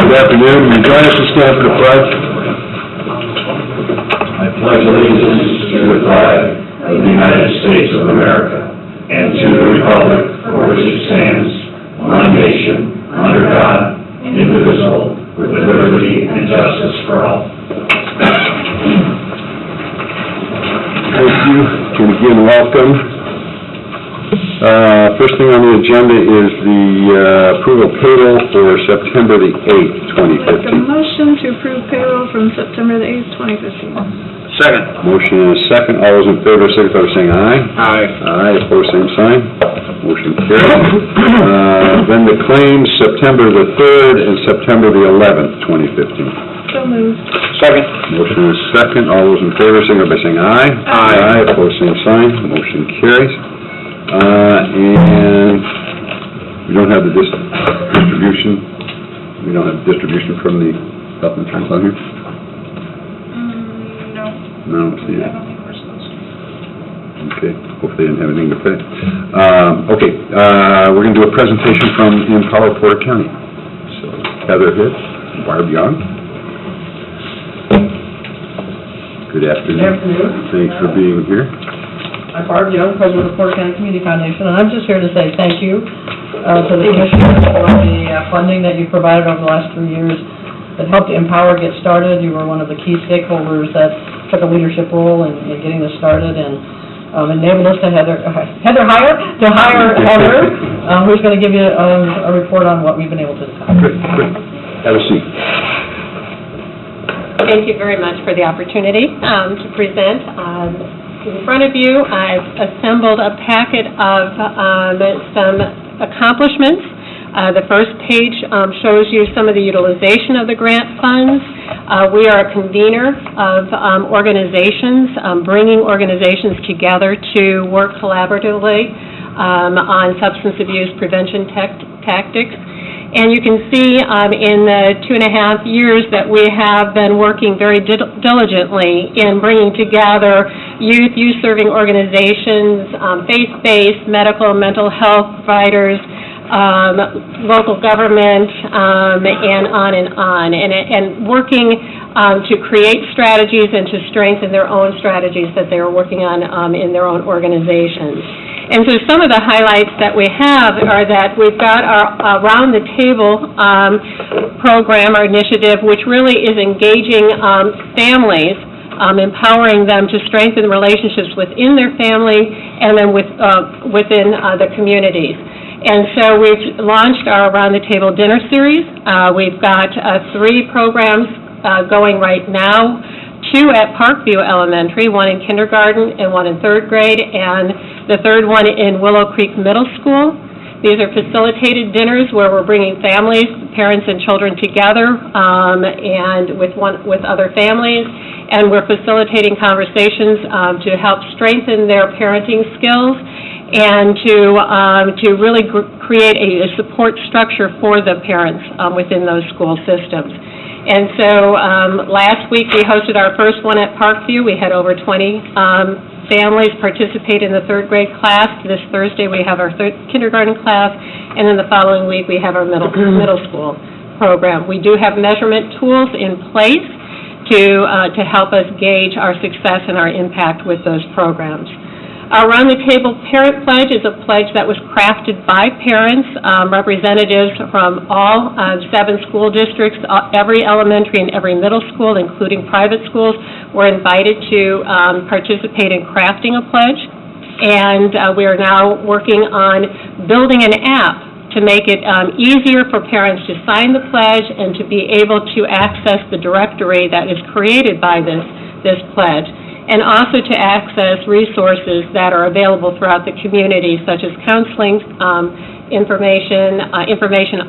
Good afternoon. Will you join us to stand for the pledge? I pledge allegiance to the flag of the United States of America and to the republic for which it stands, one nation, under God, indivisible, with liberty and justice for all. Thank you. And again, welcome. First thing on the agenda is the approval of payroll for September the 8th, 2015. Make a motion to approve payroll from September the 8th, 2015. Second. Motion and a second. All those in favor signify by saying aye. Aye. Aye, opposed, same sign. Motion carried. Then the claims, September the 3rd and September the 11th, 2015. So moved. Second. Motion and a second. All those in favor signify by saying aye. Aye. Aye, opposed, same sign. Motion carries. And we don't have the distribution. We don't have distribution from the health insurance on here? No. No, I don't see it. I don't think we're supposed to. Okay, hopefully they didn't have anything to pay. We're going to do a presentation from Empower Porter County. So Heather Hitt, Barb Young. Good afternoon. Good afternoon. Thanks for being here. I'm Barb Young, President of the Porter County Community Foundation, and I'm just here to say thank you to the Commissioners for the funding that you provided over the last 3 years that helped Empower get started. You were one of the key stakeholders that took a leadership role in getting this started and enabled us to hire Heather, who's going to give you a report on what we've been able to do. Good. Have a seat. Thank you very much for the opportunity to present. In front of you, I've assembled a packet of some accomplishments. The first page shows you some of the utilization of the grant funds. We are a convener of organizations, bringing organizations together to work collaboratively on substance abuse prevention tactics. And you can see in the 2.5 years that we have been working very diligently in bringing together youth-serving organizations, faith-based, medical and mental health providers, local government, and on, and working to create strategies and to strengthen their own strategies that they are working on in their own organizations. And so some of the highlights that we have are that we've got our Around the Table program, our initiative, which really is engaging families, empowering them to strengthen relationships within their family and then within the communities. And so we've launched our Around the Table dinner series. We've got 3 programs going right now, 2 at Parkview Elementary, 1 in kindergarten and 1 in 3rd grade, and the 3rd one in Willow Creek Middle School. These are facilitated dinners where we're bringing families, parents and children together and with other families, and we're facilitating conversations to help strengthen their parenting skills and to really create a support structure for the parents within those school systems. And so last week we hosted our first one at Parkview. We had over 20 families participate in the 3rd grade class. This Thursday we have our kindergarten class, and then the following week we have our middle school program. We do have measurement tools in place to help us gauge our success and our impact with those programs. Our Around the Table Parent Pledge is a pledge that was crafted by parents, representatives from all 7 school districts, every elementary and every middle school, including private schools, were invited to participate in crafting a pledge. And we are now working on building an app to make it easier for parents to sign the pledge and to be able to access the directory that is created by this pledge, and also to access resources that are available throughout the community, such as counseling, information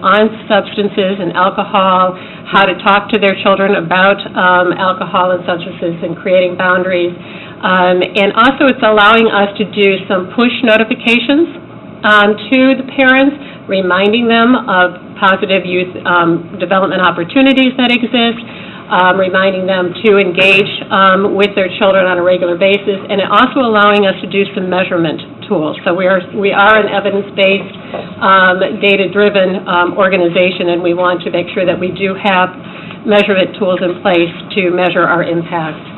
on substances and alcohol, how to talk to their children about alcohol and substances and creating boundaries. And also it's allowing us to do some push notifications to the parents, reminding them of positive youth development opportunities that exist, reminding them to engage with their children on a regular basis, and also allowing us to do some measurement tools. So we are an evidence-based, data-driven organization, and we want to make sure that we do have measurement tools in place to measure our impact.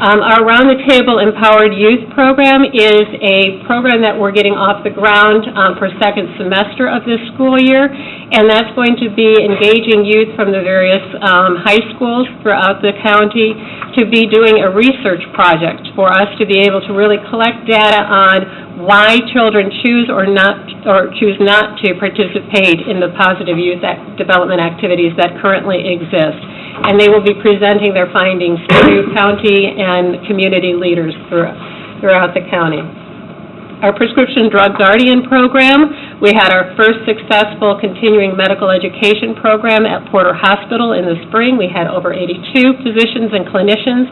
Our Around the Table Empowered Youth Program is a program that we're getting off the ground for second semester of this school year, and that's going to be engaging youth from the various high schools throughout the county to be doing a research project for us to be able to really collect data on why children choose or choose not to participate in the positive youth development activities that currently exist. And they will be presenting their findings to county and community leaders throughout the county. Our Prescription Drug Guardian Program, we had our first successful continuing medical education program at Porter Hospital in the spring. We had over 82 physicians and clinicians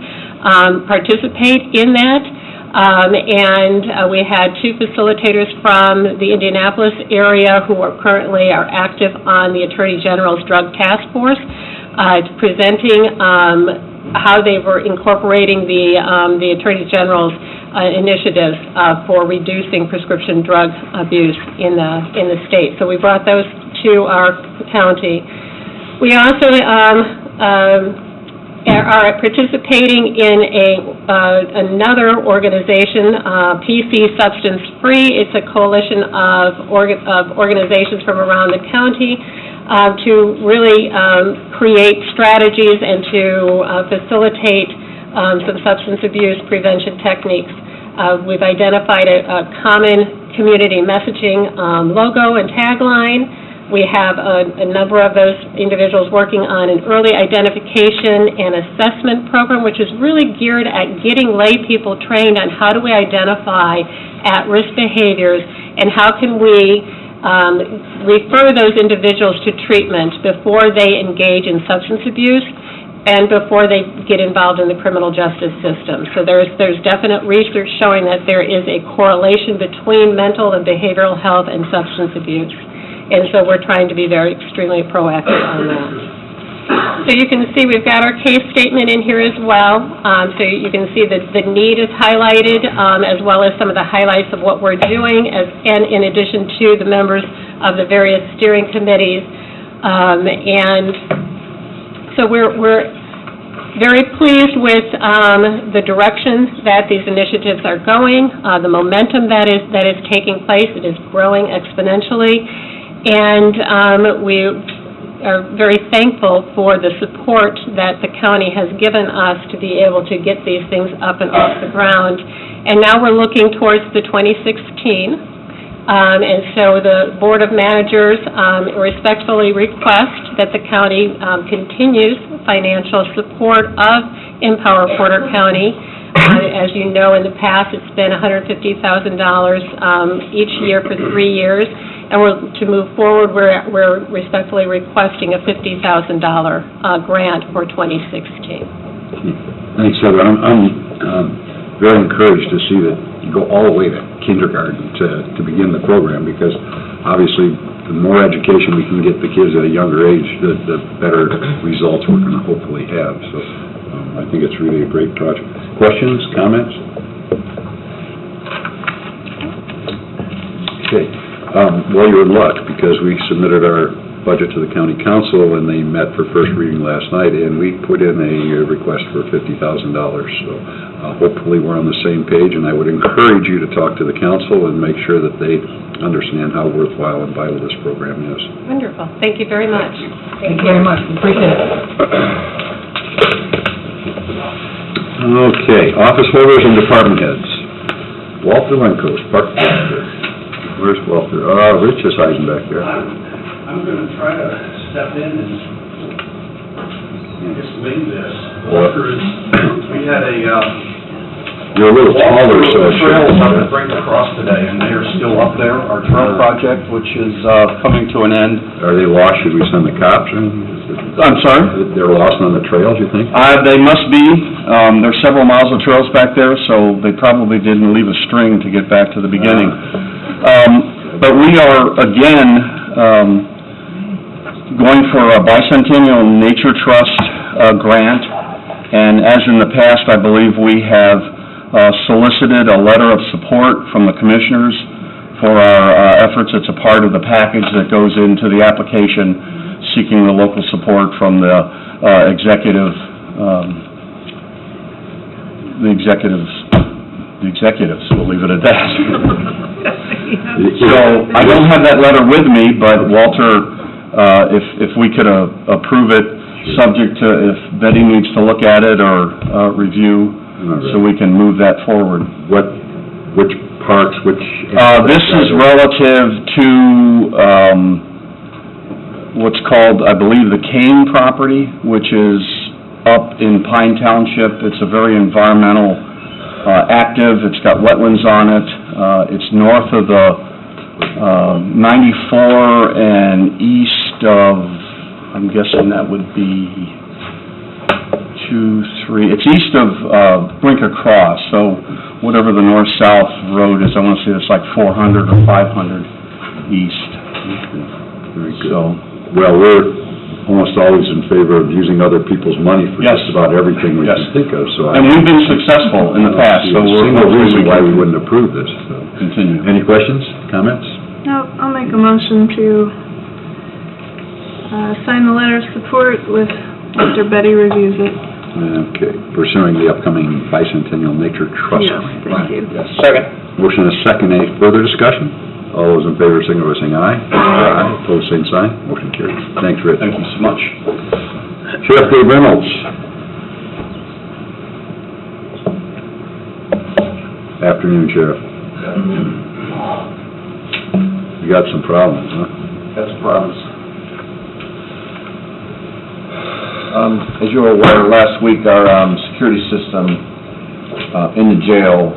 participate in that. We had 2 facilitators from the Indianapolis area who are currently active on the Attorney General's Drug Task Force, presenting how they were incorporating the Attorney General's initiatives for reducing prescription drug abuse in the state. So we brought those to our county. We also are participating in another organization, PC Substance Free. It's a coalition of organizations from around the county to really create strategies and to facilitate some substance abuse prevention techniques. We've identified a common community messaging logo and tagline. We have a number of those individuals working on an early identification and assessment program, which is really geared at getting lay people trained on how do we identify at-risk behaviors and how can we refer those individuals to treatment before they engage in substance abuse and before they get involved in the criminal justice system. So there's definite research showing that there is a correlation between mental and behavioral health and substance abuse. And so we're trying to be extremely proactive on that. So you can see we've got our case statement in here as well. So you can see that the need is highlighted, as well as some of the highlights of what we're doing, and in addition to the members of the various steering committees. And so we're very pleased with the direction that these initiatives are going, the momentum that is taking place. It is growing exponentially. And we are very thankful for the support that the county has given us to be able to get these things up and off the ground. And now we're looking towards the 2016. And so the Board of Managers respectfully request that the county continues financial support of Empower Porter County. As you know, in the past, it's been $150,000 each year for 3 years. And to move forward, we're respectfully requesting a $50,000 grant for 2016. Thanks, Heather. I'm very encouraged to see that you go all the way to kindergarten to begin the program, because obviously the more education we can get the kids at a younger age, the better results we're going to hopefully have. So I think it's really a great project. Questions, comments? Okay. Well, you're in luck, because we submitted our budget to the county council, and they met for first reading last night, and we put in a request for $50,000. So hopefully we're on the same page, and I would encourage you to talk to the council and make sure that they understand how worthwhile and vital this program is. Wonderful. Thank you very much. Thank you very much. Appreciate it. Okay, office holders and department heads. Walter Lenko, Park Director. Where's Walter? Rich is hiding back there. I'm going to try to step in and just lead this. Walter is, we had a... You're a little taller, so... The trails up at Break Across today, and they are still up there. Our trail project, which is coming to an end. Are they lost? Should we send the cops? I'm sorry? They're lost on the trails, you think? They must be. There's several miles of trails back there, so they probably didn't leave a string to get back to the beginning. But we are, again, going for a Bicentennial Nature Trust grant, and as in the past, I believe we have solicited a letter of support from the commissioners for our efforts. It's a part of the package that goes into the application seeking the local support from the executives, we'll leave it at that. So, I don't have that letter with me, but Walter, if we could approve it, subject to if Betty needs to look at it or review, so we can move that forward. Which parks, which? This is relative to what's called, I believe, the Kane property, which is up in Pine Township. It's a very environmental active. It's got wetlands on it. It's north of the 94 and east of, I'm guessing that would be 2, 3, it's east of Brinker Cross, so whatever the north-south road is, I want to say it's like 400 or 500 east. Very good. So, well, we're almost always in favor of using other people's money for Yes. just about everything we Yes. can think of, so. and we've been successful in the past, so we're... There's no reason why we wouldn't approve this, so. Continue. Any questions, comments? No, I'll make a motion to, sign the letter of support with, after Betty reviews it. Okay, pursuing the upcoming bicentennial nature trust. Yes, thank you. Yes. Second. Motion is second. Any further discussion? All those in favor, signify by saying aye. Aye. Opposed, same sign. Motion carries. Thanks, Rich. Thank you so much. Sheriff Dave Reynolds. Afternoon, Sheriff. You got some problems, huh? That's a problem. As you're aware, last week our security system in the jail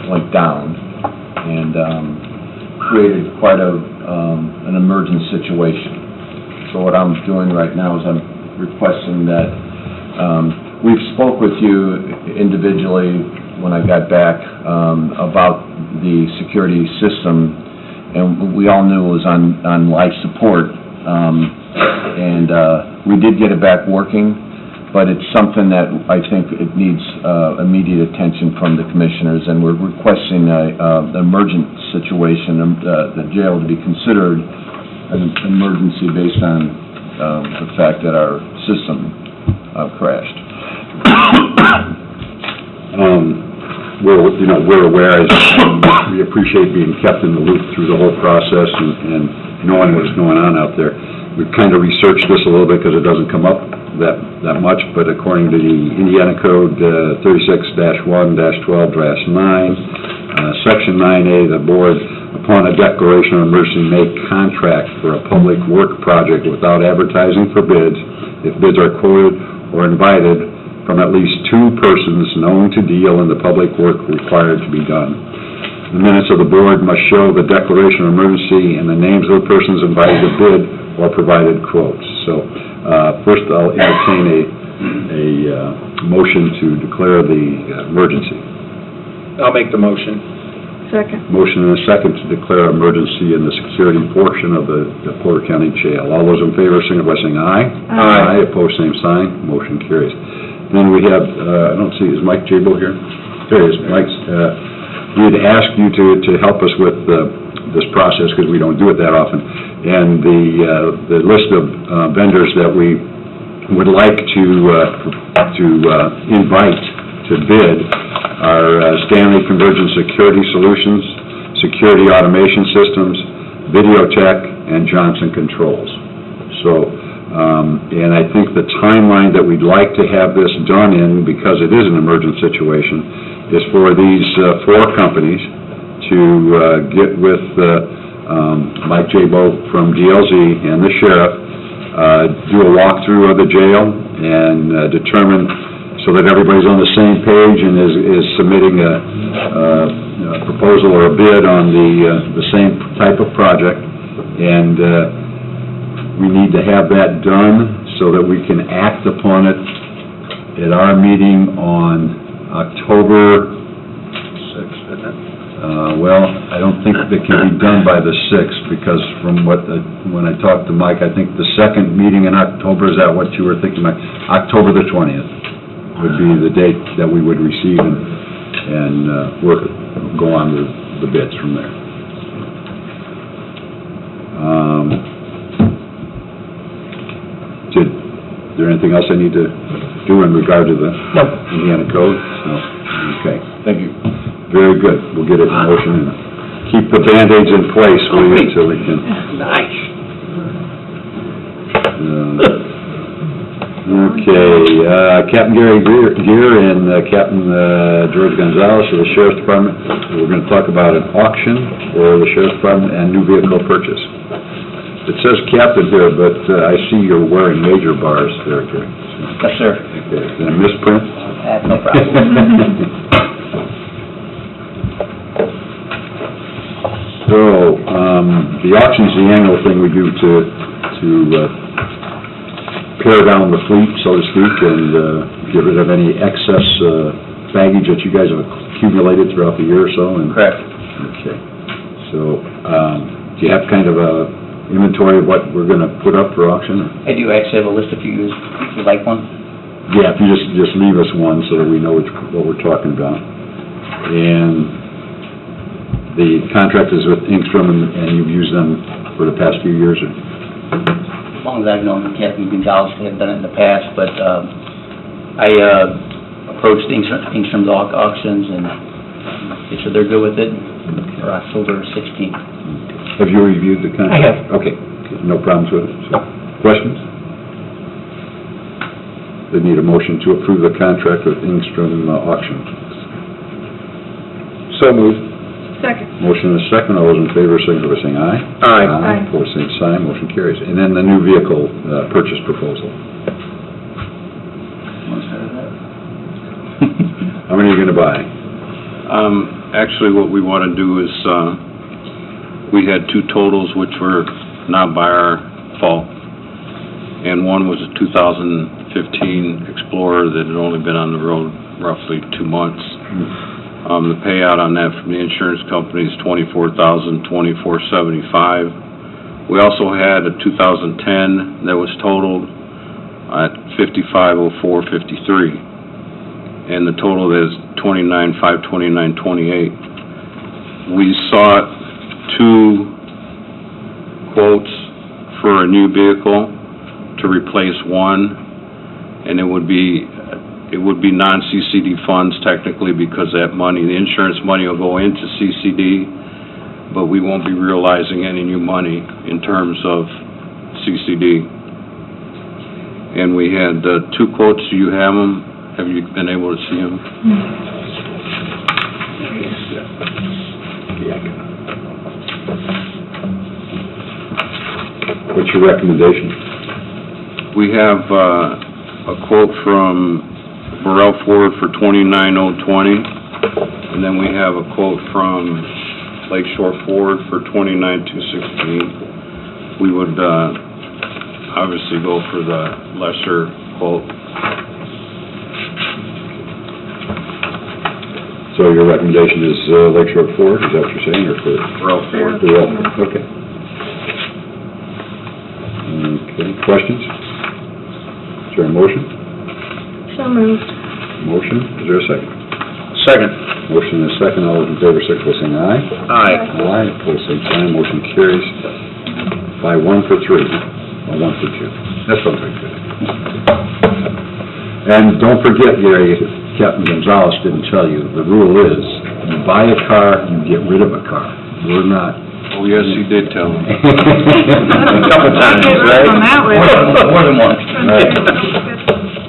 went down and created quite an emergent situation. So what I'm doing right now is I'm requesting that we've spoke with you individually when I got back about the security system, and we all knew it was on life support. And we did get it back working, but it's something that I think it needs immediate attention from the commissioners, and we're requesting an emergent situation, the jail to be considered an emergency based on the fact that our system crashed. We're aware, we appreciate being kept in the loop through the whole process and knowing what's going on out there. We've kind of researched this a little bit because it doesn't come up that much, but according to the Indiana Code 36-1-12-9, Section 9A, the board, upon a declaration of emergency, may contract for a public work project without advertising for bids if bids are quoted or invited from at least 2 persons known to deal in the public work required to be done. The minutes of the board must show the declaration of emergency and the names of the persons invited to bid or provided quotes. So, first I'll entertain a motion to declare the emergency. I'll make the motion. Second. Motion and a second to declare emergency in the security portion of the Porter County Jail. All those in favor, signify by saying aye. Aye. Opposed, same sign. Motion carries. Then we have, I don't see, is Mike Jabo here? There he is. Mike's, we had asked you to help us with this process because we don't do it that often. And the list of vendors that we would like to invite to bid are Stanley Convergent Security Solutions, Security Automation Systems, Videotech, and Johnson Controls. So, and I think the timeline that we'd like to have this done in, because it is an emergent situation, is for these 4 companies to get with Mike Jabo from DLZ and the sheriff, do a walkthrough of the jail and determine, so that everybody's on the same page and is submitting a proposal or a bid on the same type of project. And we need to have that done so that we can act upon it at our meeting on October 6th, isn't it? Well, I don't think it can be done by the 6th, because from when I talked to Mike, I think the second meeting in October, is that what you were thinking, Mike? October the 20th. would be the date that we would receive and go on the bids from there. Is there anything else I need to do in regard to the Indiana code? No? Okay. Thank you. Very good. We'll get it in motion and keep the Band-Aids in place until we can... Nice. Okay, Captain Gary Gear and Captain George Gonzalez of the Sheriff's Department. We're going to talk about an auction for the Sheriff's Department and new vehicle purchase. It says captain here, but I see you're wearing major bars there, Gary. Yes, sir. Okay, is that a misprint? That's no problem. So, the auction's the annual thing we do to pare down the fleet, so to speak, and get rid of any excess baggage that you guys have accumulated throughout the year or so. And Correct. okay. So, do you have kind of a inventory of what we're going to put up for auction? I do actually have a list if you would like one. Yeah, if you just leave us one so that we know what we're talking about. And the contract is with Ingstrom, and you've used them for the past few years? Or? As long as I've known Captain Gonzalez, I've done it in the past, but I approached Ingstrom's auctions, and they said they're good with it for October 16th. Have you reviewed the contract? I have. Okay, no problems with it? So, questions? They need a motion to approve the contract with Ingstrom Auction. So moved. Second. Motion and a second. All those in favor, signify by saying aye. Aye. Aye. Opposed, same sign. Motion carries. And then the new vehicle purchase proposal. Want to start with that? How many are you going to buy? Actually, what we want to do is, we had two totals which were not by our fault. And one was a 2015 Explorer that had only been on the road roughly 2 months. The payout on that from the insurance company is $24,024.75. We also had a 2010 that was totaled at $55,0453, and the total is $29,529.28. We sought 2 quotes for a new vehicle to replace one, and it would be non-CCD funds technically, because that money, the insurance money, will go into CCD, but we won't be realizing any new money in terms of CCD. And we had 2 quotes. Do you have them? Have you been able to see them? What's your recommendation? We have a quote from Burrell Ford for $29,020, and then we have a quote from Lakeshore Ford for $29,216. We would obviously go for the lesser quote. So your recommendation is Lakeshore Ford, is that what you're saying, or for? Burrell Ford. Burrell Ford, okay. Okay, questions? Is there a motion? So moved. Motion, is there a second? Second. Motion and a second, all those in favor, signify by saying aye. Aye. Aye, opposed, same sign, motion carries by 1 for 3, or 1 for 2. That sounds like good. And don't forget, Gary, Captain Gonzalez didn't tell you, the rule is, you buy a car, you get rid of a car. We're not... Oh, yes, he did tell me. A couple times, right? On that way. More than once.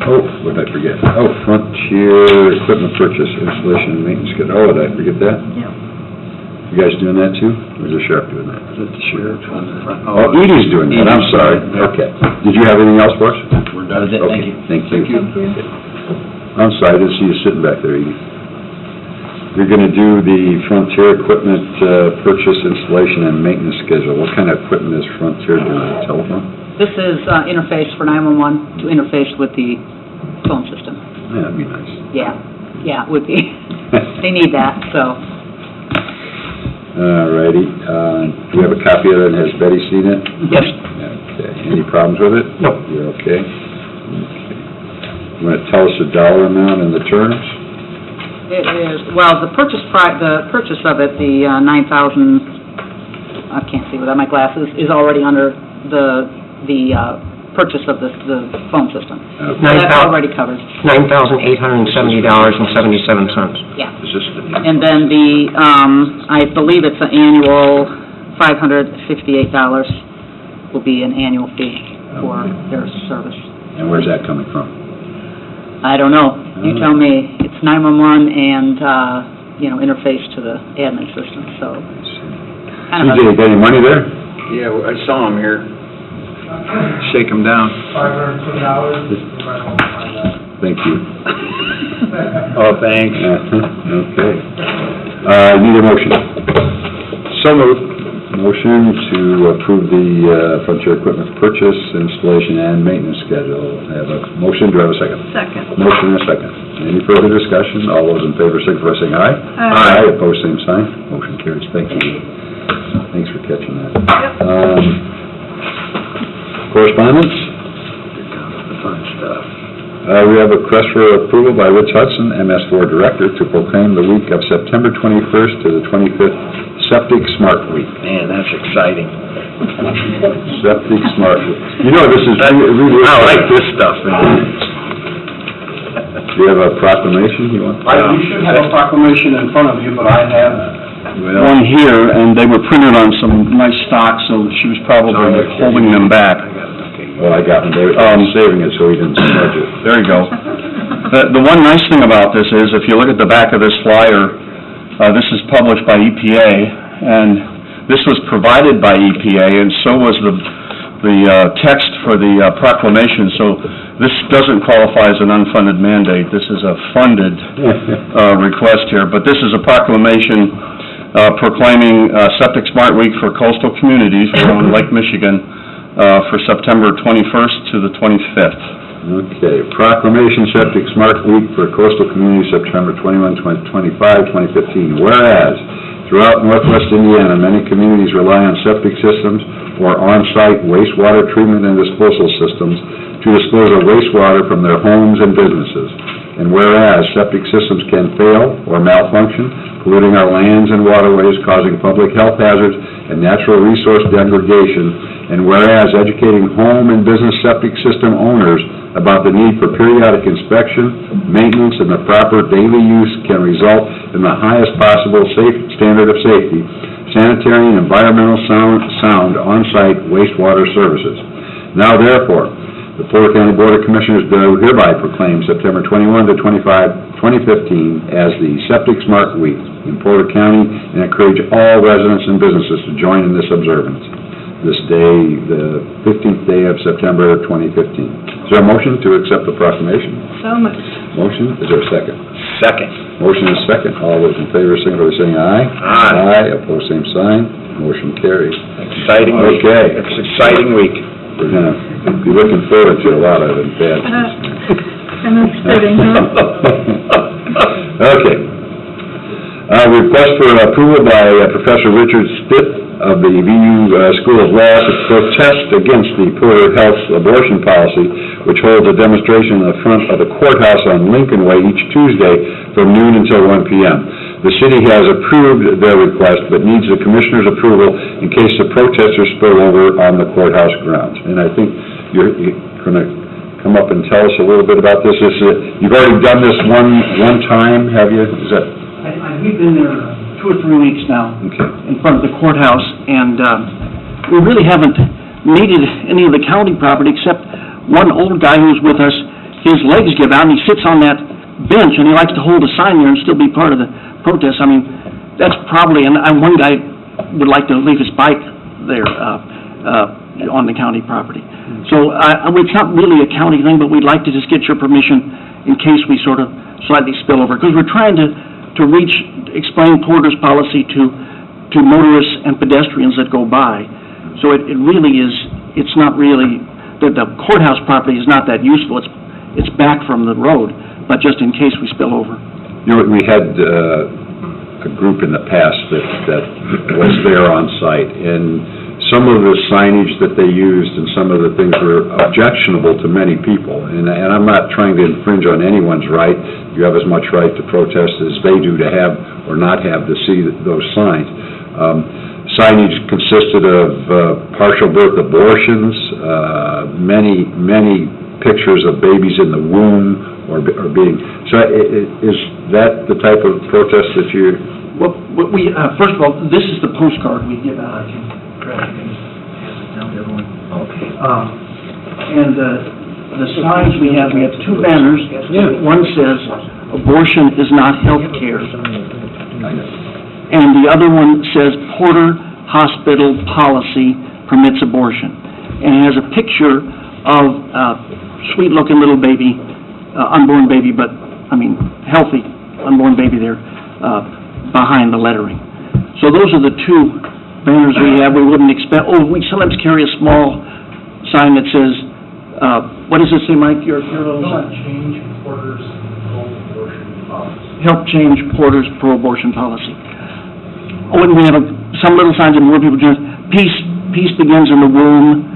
Oh, what did I forget? Oh, Frontier Equipment Purchase, Installation and Maintenance Schedule. Oh, did I forget that? Yeah. You guys doing that too? Or is the sheriff doing that? Is it the sheriff on the front? Oh, Edie's doing that, I'm sorry. Okay. Did you have anything else for us? We're That was it, thank Okay, you. thank you. Thank you. I'm sorry, I didn't see you sitting back there, Edie. You're gonna do the Frontier Equipment Purchase, Installation and Maintenance Schedule. What kind of equipment is Frontier doing? Telephone? This is interface for 911 to interface with the phone system. Yeah, that'd be nice. Yeah, it would be. They need that, so. All righty. Do you have a copy of it, and has Betty seen it? Yes. Okay. Any problems with it? No. You're okay? Okay. You want to tell us the dollar amount and the terms? It is, well, the purchase of it, the 9,000, I can't see without my glasses, is already under the purchase of the phone system. So that's already covered. $9,870.77. Yeah. Is this the... And then the, I believe it's an annual $558 will be an annual fee for their service. And where's that coming from? I don't know. You tell me. It's 911 and, interface to the admin system, so. kind of a- CJ, got any money there? Yeah, I saw him here. Shake him down. Thank you. Oh, thanks. Okay. Need a motion? So moved. Motion to approve the Frontier Equipment purchase, installation, and maintenance schedule. I have a motion, do I have a second? Second. Motion and a second. Any further discussion? All those in favor, signify by saying aye. Aye. Opposed, same sign. Motion carries. Thank you. Thanks for catching that. Correspondence? The fun stuff. We have a request for approval by Rich Hudson, MS4 Director, to proclaim the week of September 21st to the 25th Septic Smart Week. Man, that's exciting. Septic Smart Week. You know, this is really... I like this stuff, man. Do you have a proclamation you want? You should have a proclamation in front of you, but I have Well, one here, and they were printed on some nice stock, so she was probably holding them back. well, I got one. They were saving it so he didn't smudge it. There you go. The one nice thing about this is, if you look at the back of this flyer, this is published by EPA, and this was provided by EPA, and so was the text for the proclamation, so this doesn't qualify as an unfunded mandate. This is a funded request here, but this is a proclamation proclaiming Septic Smart Week for coastal communities around Lake Michigan for September 21st to the 25th. Okay, proclamation Septic Smart Week for coastal communities, September 21, 2025, 2015. Whereas, throughout northwest Indiana, many communities rely on septic systems or on-site wastewater treatment and disposal systems to dispose of wastewater from their homes and businesses. And whereas, septic systems can fail or malfunction, polluting our lands and waterways, causing public health hazards and natural resource degradation. And whereas, educating home and business septic system owners about the need for periodic inspection, maintenance, and the proper daily use can result in the highest possible standard of safety, sanitary and environmental sound on-site wastewater services. Now therefore, the Porter County Board of Commissioners do hereby proclaim September 21 to 25, 2015 as the Septic Smart Week in Porter County, and encourage all residents and businesses to join in this observance. This day, the 15th day of September 2015. Is there a motion to accept the proclamation? So much. Motion, is there a second? Second. Motion is second. All those in favor, signify by saying aye. Aye. Aye, opposed, same sign. Motion carries. Exciting week. Okay. It's an exciting week. We're gonna be looking forward to a lot of advancements. Kind of exciting, huh? Okay. Request for approval by Professor Richard Stitt of the VU School of Law to protest against the Porter Health abortion policy, which holds a demonstration in the front of the courthouse on Lincoln Way each Tuesday from noon until 1 p.m. The city has approved their request, but needs the commissioner's approval in case the protesters spill over on the courthouse grounds. And I think you're going to come up and tell us a little bit about this. You've already done this one time, have you? Is that... We've been there 2 or 3 weeks now, okay, in front of the courthouse, and we really haven't needed any of the county property except one old guy who's with us. His legs give out, and he sits on that bench, and he likes to hold a sign there and still be part of the protest. I mean, that's probably, and one guy would like to leave his bike there on the county property. So it's not really a county thing, but we'd like to just get your permission in case we sort of slightly spill over, because we're trying to explain Porter's policy to motorists and pedestrians that go by. So it really is, it's not really, the courthouse property is not that useful. It's back from the road, but just in case we spill over. You know, we had a group in the past that was there on site, and some of the signage that they used and some of the things were objectionable to many people. And I'm not trying to infringe on anyone's right. You have as much right to protest as they do to have or not have to see those signs. Signage consisted of partial birth abortions, many pictures of babies in the womb or being... So is that the type of protest that you... Well, we, first of all, this is the postcard we give out. I can grab it and pass it down to everyone. Okay. And the signs we have two banners. Yeah. One says, "Abortion is not health care." And the other one says, "Porter Hospital policy permits abortion." And it has a picture of a sweet-looking little baby, unborn baby, but, I mean, healthy unborn baby there, behind the lettering. So those are the two banners we have. We wouldn't expect, we sometimes carry a small sign that says, what does it say, Mike? Your little sign? Change Porter's pro-abortion policy. Help change Porter's pro-abortion policy. Oh, and we have some little signs in where people just, peace begins in the womb,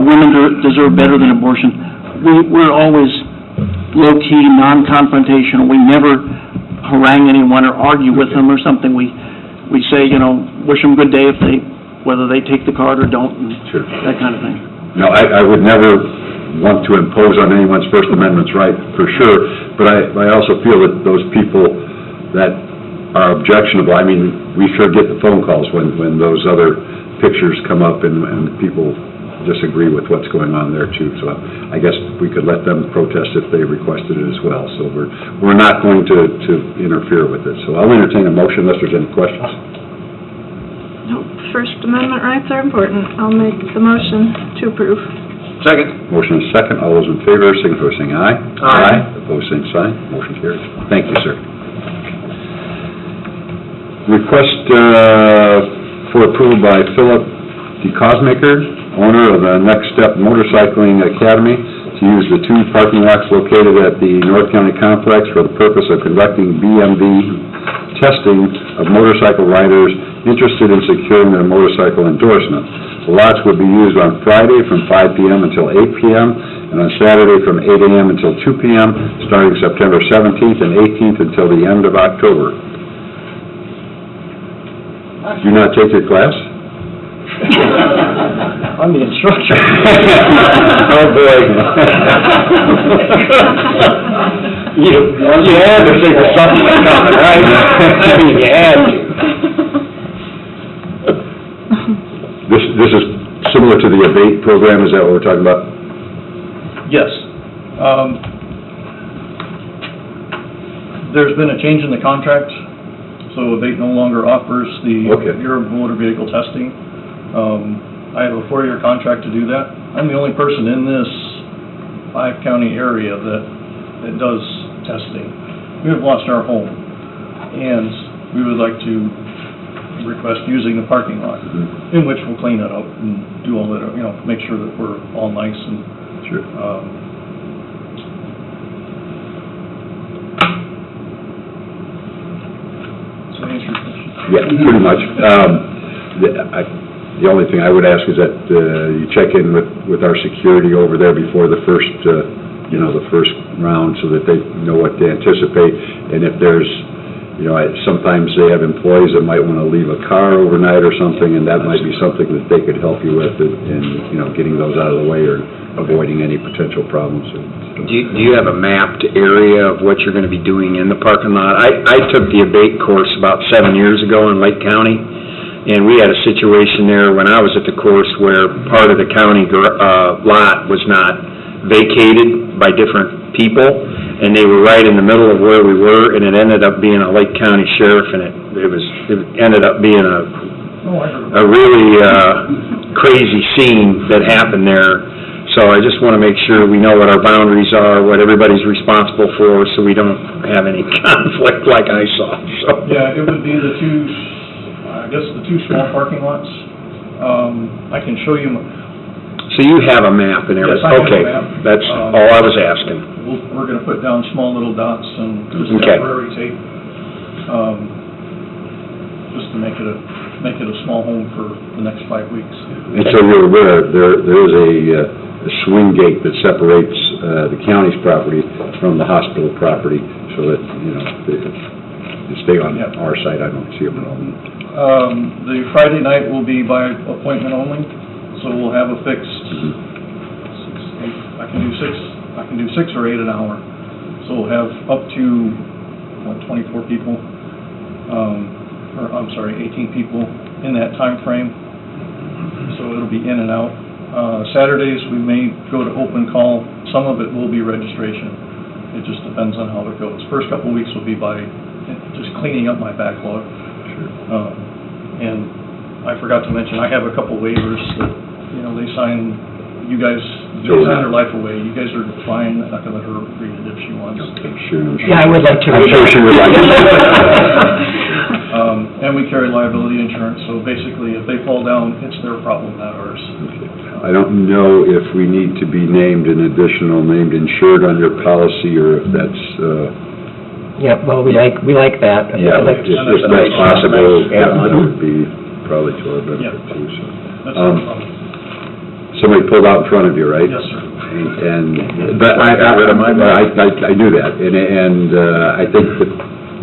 women deserve better than abortion. We're always low-key, non-confrontational. We never harangue anyone or argue with them or something. We say, wish them good day whether they take the card or don't, and Sure. that kind of thing. No, I would never want to impose on anyone's First Amendment right, for sure, but I also feel that those people that are objectionable, I mean, we sure get the phone calls when those other pictures come up and people disagree with what's going on there too. So I guess we could let them protest if they requested it as well. So we're not going to interfere with it. So I'll entertain a motion unless there's any questions. Nope, First Amendment rights are important. I'll make the motion to approve. Second. Motion is second. All those in favor, signify by saying aye. Aye. Opposed, same sign. Motion carries. Thank you, sir. Request for approval by Philip DeCosmaker, owner of the Next Step Motorcycling Academy, to use the two parking lots located at the North County Complex for the purpose of conducting BMV testing of motorcycle riders interested in securing their motorcycle endorsement. The lots would be used on Friday from 5 p.m. until 8 p.m. and on Saturday from 8 a.m. until 2 p.m., starting September 17th and 18th until the end of October. Do you not take your class? I'm the instructor. Oh, boy. You had to think of something like that, right? I mean, you had to. This is similar to the ABATE program, is that what we're talking about? Yes. There's been a change in the contract, so ABATE no longer offers the Bureau of Motor Vehicle testing. I have a 4-year contract to do that. I'm the only person in this 5-county area that does testing. We have lost our home, and we would like to request using the parking lot, in which we'll clean it up and do all that, make sure that we're all nice and... Sure. Does that answer your question? Yeah, pretty much. The only thing I would ask is that you check in with our security over there before the first, the first round, so that they know what to anticipate. And if there's, sometimes they have employees that might want to leave a car overnight or something, and that might be something that they could help you with in getting those out of the way or avoiding any potential problems. Do you have a mapped area of what you're going to be doing in the parking lot? I took the ABATE course about 7 years ago in Lake County, and we had a situation there when I was at the course where part of the county lot was not vacated by different people, and they were right in the middle of where we were, and it ended up being a Lake County sheriff, and it ended up being a really crazy scene that happened there. So I just want to make sure we know what our boundaries are, what everybody's responsible for, so we don't have any conflict like I saw. So. Yeah, it would be the two small parking lots. I can show you. So you have a map and everything? Yes, I have okay. a map. That's all I was asking. We're going to put down small little dots and just Okay. temporary tape, just to make it a make it a small home for the next 5 weeks. And so you're aware, there is a swing gate that separates the county's property from the hospital property, so that, you know, they stay on our side. I don't see a problem. The Friday night will be by appointment only, so we'll have a fixed, I can do 6 or 8 an hour. So we'll have up to, 24 people, or I'm sorry, 18 people in that time frame. So it'll be in and out. Saturdays, we may go to open call. Some of it will be registration. It just depends on how it goes. First couple of weeks will be by just cleaning up my backlog. And I forgot to mention, I have a couple waivers that, you know, they sign, you guys, they sign their life away. You guys are fine, I'm not gonna let her read it if she wants. Sure. Yeah, I would like to I'm read sure it. she would like it. And we carry liability insurance, so basically, if they fall down, it's their problem, not ours. I don't know if we need to be named an additional named insured on your policy, or if that's, Yeah, well, we like that. yeah, if that's possible, that would be probably to our Yeah. benefit too, so. That's no problem. Somebody pulled out in front of you, right? Yes, sir. But I knew that, and I think that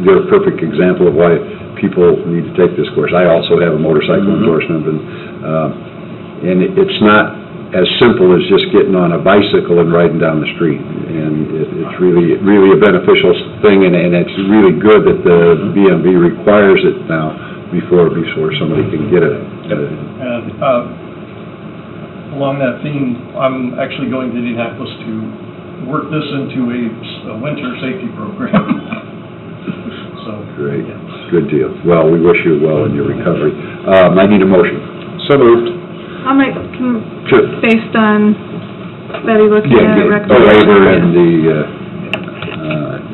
you're a perfect example of why people need to take this course. I also have a motorcycle endorsement, and it's not as simple as just getting on a bicycle and riding down the street. And it's really a beneficial thing, and it's really good that the BMV requires it now before somebody can get it. And along that theme, I'm actually going to Indianapolis to work this into a winter safety program. So, Great, yeah. good deal. Well, we wish you well in your recovery. I need a motion. So moved. I'll make, Sure. based on Betty looking at it, The recommend. waiver and the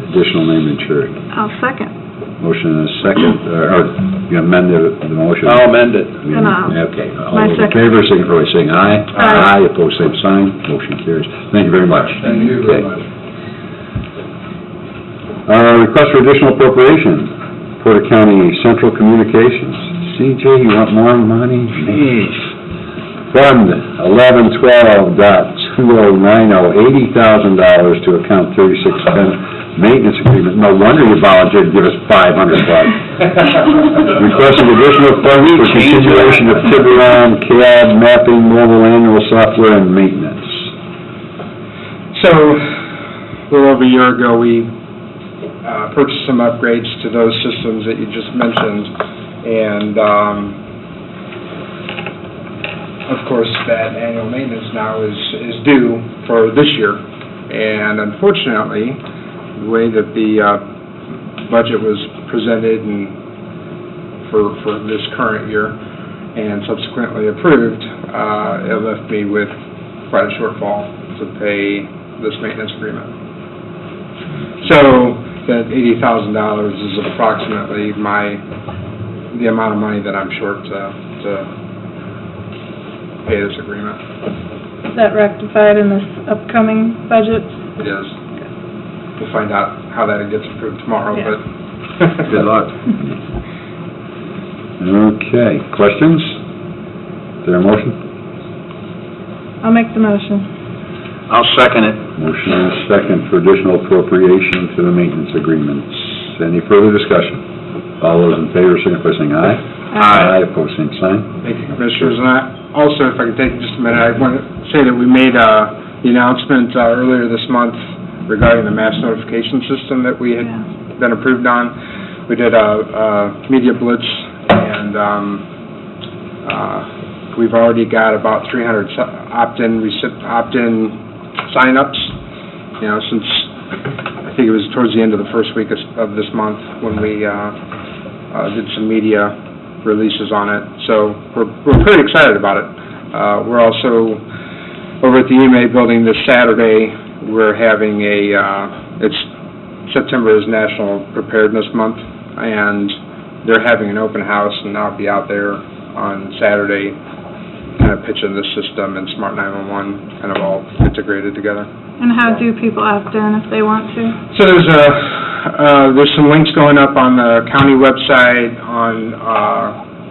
additional name insured. I'll second. Motion and a second, or you amend the motion? I'll amend it. And I'll- Okay. All my those in second. favor, signify by saying aye. Aye. Opposed, same sign. Motion carries. Thank you very much. Thank you very much. Request for additional appropriation, Porter County Central Communications. CJ, you want more money? Jeez. Fund 1112.2090, $80,000 to account 3610 maintenance agreement. No wonder you volunteered to give us $500. Requesting additional funds for continuation of Tiburon CAD mapping, mobile annual software, and maintenance. So, a little over a year ago, we purchased some upgrades to those systems that you just mentioned, and, of course, that annual maintenance now is due for this year. And unfortunately, the way that the budget was presented and for this current year and subsequently approved, it left me with quite a shortfall to pay this maintenance agreement. So that $80,000 is approximately the amount of money that I'm short to pay this agreement. Is that rectified in this upcoming budget? It is. We'll find out how that gets approved tomorrow, Yeah. but... Good luck. Okay, questions? Is there a motion? I'll make the motion. I'll second it. Motion and a second for additional appropriation to the maintenance agreements. Any further discussion? All those in favor, signify by saying aye. Aye. Opposed, same sign. Thank you, Commissioners. And also, if I could take just a minute, I want to say that we made the announcement earlier this month regarding the mass notification system that we had been approved on. We did a media blitz, and we've already got about 300 opt-in sign-ups, you know, since I think it was towards the end of the first week of this month when we did some media releases on it. So we're pretty excited about it. We're also over at the EMA building this Saturday. We're having September is National Preparedness Month, and they're having an open house, and I'll be out there on Saturday kind of pitching this system and Smart 911 kind of all integrated together. And how do people opt in if they want to? So there's some links going up on the county website, on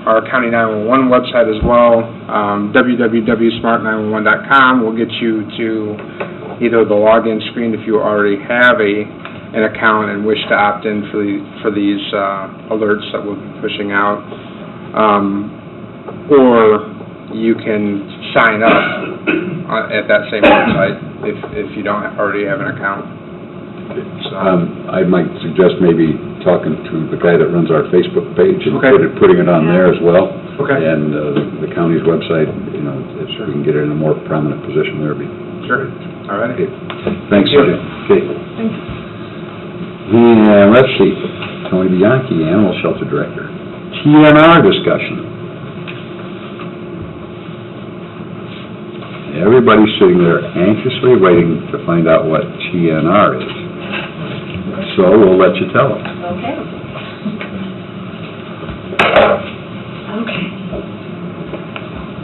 our County 911 website as well, www.smart911.com will get you to either the login screen if you already have an account and wish to opt in for these alerts that we'll be pushing out, or you can sign up at that same website if you don't already have an account. I might suggest maybe talking to the guy that runs our Facebook page and Okay. putting it on there as well. Okay. And the county's website, if we can get it in a more prominent position there, it'd be Sure. All right. okay. Thanks, Thank you. okay. And let's see, Tony Bianchi, Animal Shelter Director. TNR discussion. Everybody's sitting there anxiously waiting to find out what TNR is. So we'll let you tell them. Okay. Okay.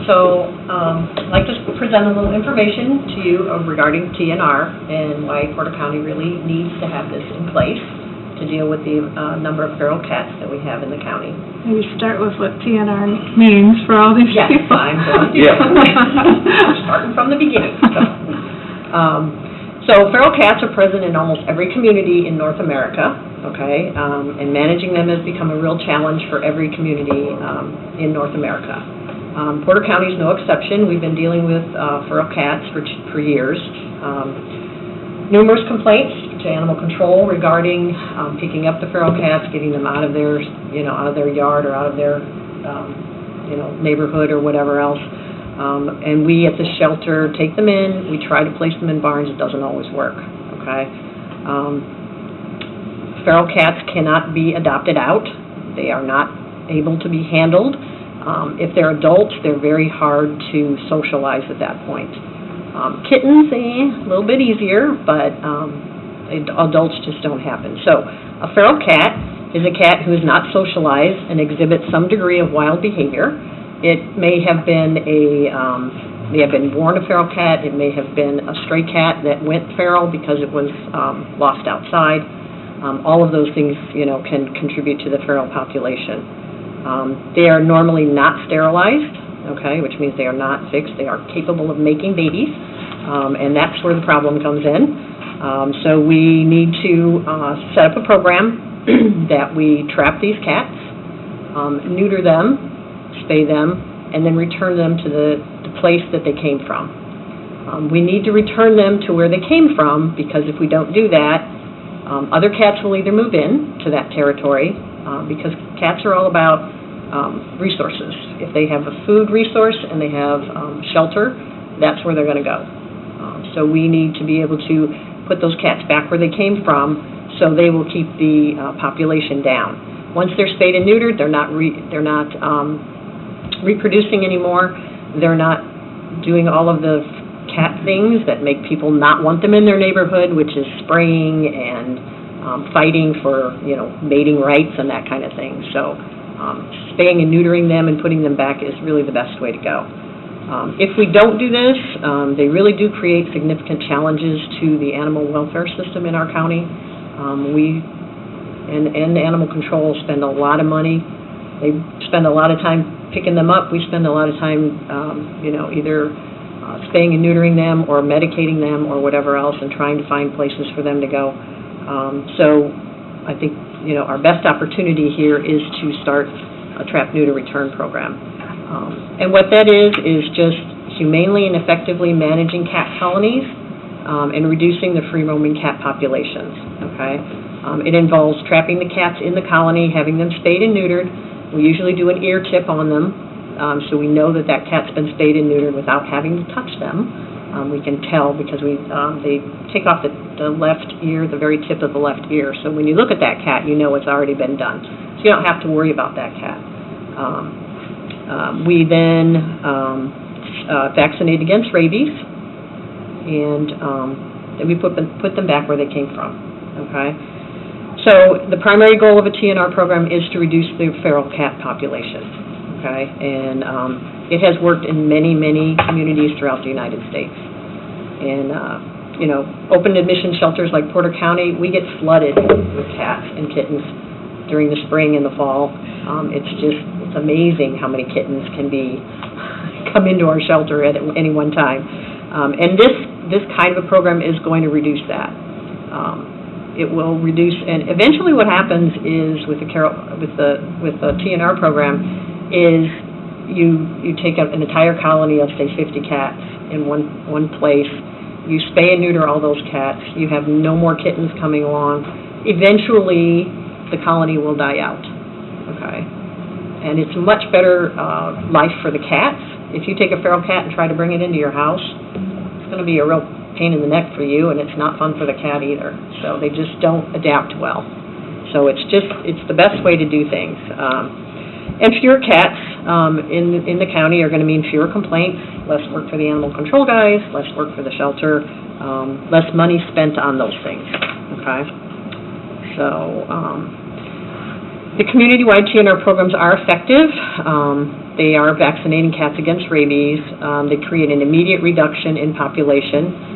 So, I'd like to present a little information to you regarding TNR and why Porter County really needs to have this in place to deal with the number of feral cats that we have in the county. Maybe start with what TNR means for all these Yes, people. I'm going to. Starting from the beginning. So feral cats are present in almost every community in North America, okay? And managing them has become a real challenge for every community in North America. Porter County is no exception. We've been dealing with feral cats for years. Numerous complaints to animal control regarding picking up the feral cats, getting them out of their, out of their yard or out of their, neighborhood or whatever else. And we at the shelter take them in, we try to place them in barns, it doesn't always work, okay? Feral cats cannot be adopted out. They are not able to be handled. If they're adults, they're very hard to socialize at that point. Kittens, a little bit easier, but adults just don't happen. So a feral cat is a cat who is not socialized and exhibits some degree of wild behavior. It may have been may have been born a feral cat. It may have been a stray cat that went feral because it was lost outside. All of those things, can contribute to the feral population. They are normally not sterilized, okay, which means they are not fixed. They are capable of making babies, and that's where the problem comes in. So we need to set up a program that we trap these cats, neuter them, spay them, and then return them to the place that they came from. We need to return them to where they came from, because if we don't do that, other cats will either move in to that territory, because cats are all about resources. If they have a food resource and they have shelter, that's where they're going to go. So we need to be able to put those cats back where they came from, so they will keep the population down. Once they're spayed and neutered, they're not reproducing anymore. They're not doing all of the cat things that make people not want them in their neighborhood, which is spraying and fighting for, mating rights and that kind of thing. So spaying and neutering them and putting them back is really the best way to go. If we don't do this, they really do create significant challenges to the animal welfare system in our county. We and animal control spend a lot of money. They spend a lot of time picking them up. We spend a lot of time, either spaying and neutering them or medicating them or whatever else, and trying to find places for them to go. So I think, our best opportunity here is to start a trap, neuter, return program. And what that is just humanely and effectively managing cat colonies and reducing the free-roaming cat populations, okay? It involves trapping the cats in the colony, having them spayed and neutered. We usually do an ear tip on them, so we know that cat's been spayed and neutered without having to touch them. We can tell because they take off the left ear, the very tip of the left ear. So when you look at that cat, you know it's already been done. So you don't have to worry about that cat. We then vaccinate against rabies, and we put them back where they came from, okay? So the primary goal of a TNR program is to reduce the feral cat population, okay? And it has worked in many, many communities throughout the United States. And, open admission shelters like Porter County, we get flooded with cats and kittens during the spring and the fall. It's just It's amazing how many kittens can come into our shelter at any one time. And this kind of a program is going to reduce that. It will reduce, and eventually what happens is with the TNR program is you take an entire colony of, say, 50 cats in one place. You spay and neuter all those cats. You have no more kittens coming along. Eventually, the colony will die out, okay? And it's a much better life for the cats. If you take a feral cat and try to bring it into your house, it's going to be a real pain in the neck for you, and it's not fun for the cat either. So they just don't adapt well. So it's the best way to do things. And fewer cats in the county are going to mean fewer complaints, less work for the animal control guys, less work for the shelter, less money spent on those things, okay? So the community-wide TNR programs are effective. They are vaccinating cats against rabies. They create an immediate reduction in population.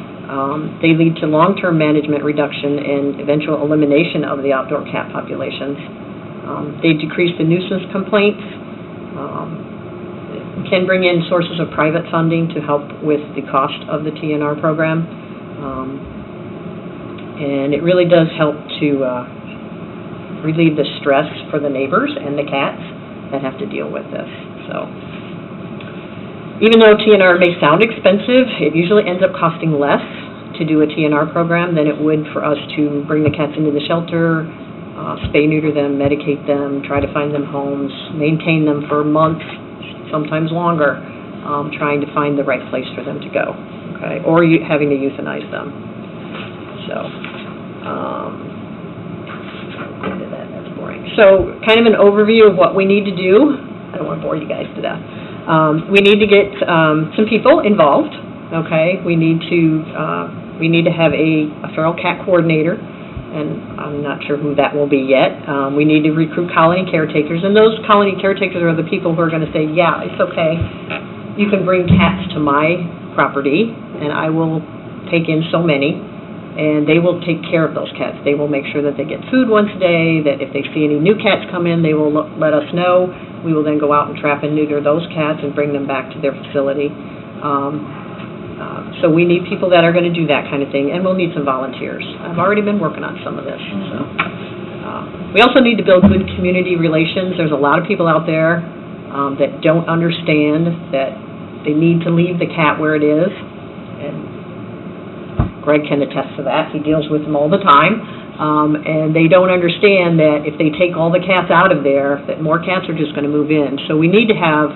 They lead to long-term management reduction and eventual elimination of the outdoor cat populations. They decrease the nuisance complaints, can bring in sources of private funding to help with the cost of the TNR program. And it really does help to relieve the stress for the neighbors and the cats that have to deal with this. So, even though TNR may sound expensive, it usually ends up costing less to do a TNR program than it would for us to bring the cats into the shelter, spay, neuter them, medicate them, try to find them homes, maintain them for months, sometimes longer, trying to find the right place for them to go, okay, or having to euthanize them. So, that's boring. So, kind of an overview of what we need to do. I don't want to bore you guys to death. We need to get some people involved, okay? We need to have a feral cat coordinator, and I'm not sure who that will be yet. We need to recruit colony caretakers, and those colony caretakers are the people who are going to say, yeah, it's okay, you can bring cats to my property, and I will take in so many, and they will take care of those cats. They will make sure that they get food once a day, that if they see any new cats come in, they will let us know. We will then go out and trap and neuter those cats and bring them back to their facility. So we need people that are going to do that kind of thing, and we'll need some volunteers. I've already been working on some of this. So. We also need to build good community relations. There's a lot of people out there that don't understand that they need to leave the cat where it is, and Greg can attest to that. He deals with them all the time, and they don't understand that if they take all the cats out of there, that more cats are just going to move in. So we need to have,